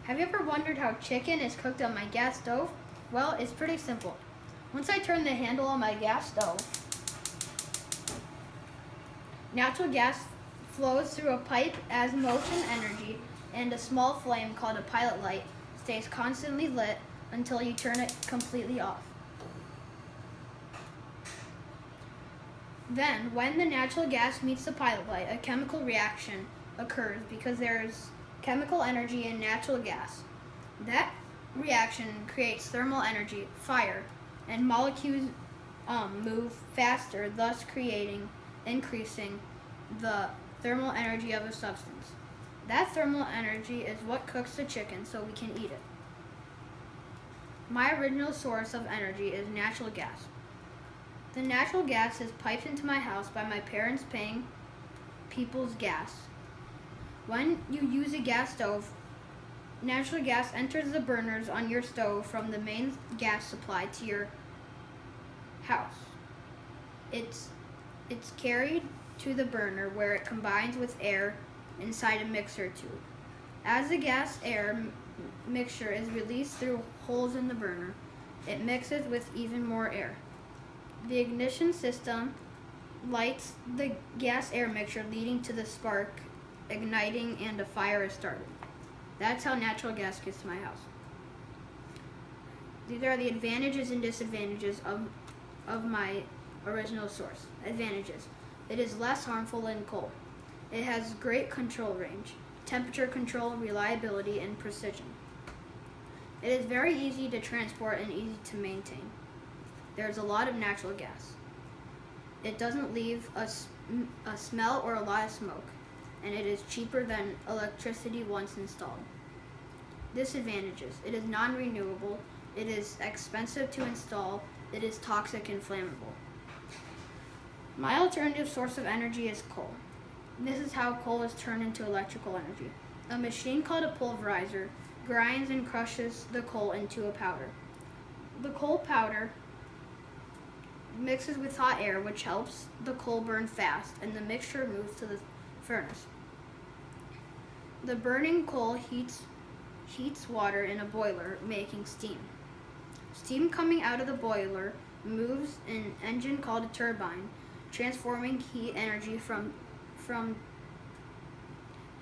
Have you ever wondered how chicken is cooked on my gas stove? Well, it's pretty simple. Once I turn the handle on my gas stove, natural gas flows through a pipe as motion energy, and a small flame called a pilot light stays constantly lit until you turn it completely off. Then, when the natural gas meets the pilot light, a chemical reaction occurs because there's chemical energy in natural gas. That reaction creates thermal energy, fire, and molecules move faster, thus increasing the thermal energy of a substance. That thermal energy is what cooks the chicken so we can eat it. My original source of energy is natural gas. The natural gas is piped into my house by my parents paying people's gas. When you use a gas stove, natural gas enters the burners on your stove from the main gas supply to your house. It's carried to the burner where it combines with air inside a mixer tube. As the gas-air mixture is released through holes in the burner, it mixes with even more air. The ignition system lights the gas-air mixture, leading to the spark igniting, and a fire is started. That's how natural gas gets to my house. These are the advantages and disadvantages of my original source. Advantages: it is less harmful than coal. It has great control range, temperature control, reliability, and precision. It is very easy to transport and easy to maintain. There's a lot of natural gas. It doesn't leave a smell or a lot of smoke, and it is cheaper than electricity once installed. Disadvantages: it is non-renewable, it is expensive to install, it is toxic and flammable. My alternative source of energy is coal. This is how coal is turned into electrical energy. A machine called a pulverizer grinds and crushes the coal into a powder. The coal powder mixes with hot air, which helps the coal burn fast, and the mixture moves to the furnace. The burning coal heats water in a boiler, making steam. Steam coming out of the boiler moves an engine called a turbine, transforming heat energy from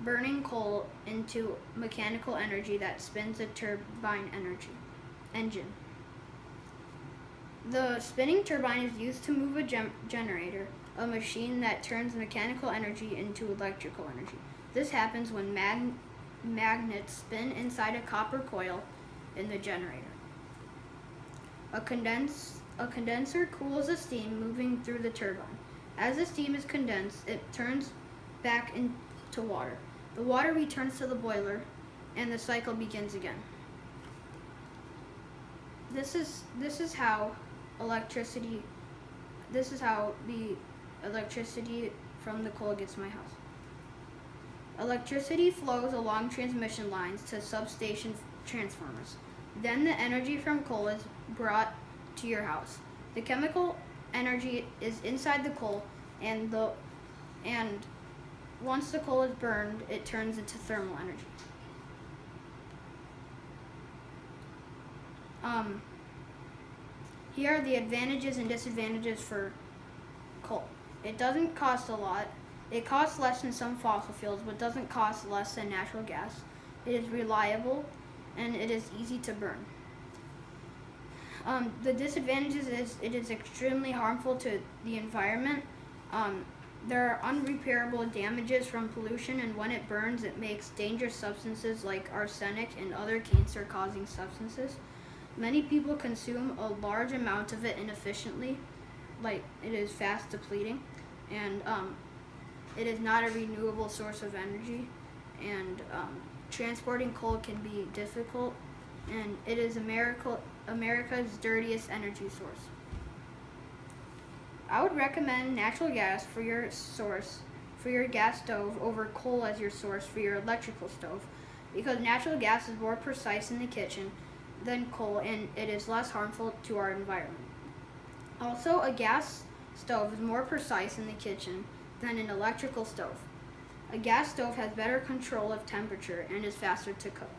burning coal into mechanical energy that spins a turbine engine. The spinning turbine is used to move a generator, a machine that turns mechanical energy into electrical energy. This happens when magnets spin inside a copper coil in the generator. A condenser cools the steam moving through the turbine. As the steam is condensed, it turns back into water. The water returns to the boiler, and the cycle begins again. This is how the electricity from the coal gets to my house. Electricity flows along transmission lines to substation transformers. Then the energy from coal is brought to your house. The chemical energy is inside the coal, and once the coal is burned, it turns into thermal energy. Here are the advantages and disadvantages for coal. It doesn't cost a lot. It costs less than some fossil fuels, but doesn't cost less than natural gas. It is reliable, and it is easy to burn. The disadvantages is it is extremely harmful to the environment. There are unrepairable damages from pollution, and when it burns, it makes dangerous substances like arsenic and other cancer-causing substances. Many people consume a large amount of it inefficiently, like it is fast depleting, and it is not a renewable source of energy, and transporting coal can be difficult, and it is America's dirtiest energy source. I would recommend natural gas for your source for your gas stove over coal as your source for your electrical stove, because natural gas is more precise in the kitchen than coal, and it is less harmful to our environment. Also, a gas stove is more precise in the kitchen than an electrical stove. A gas stove has better control of temperature and is faster to cook.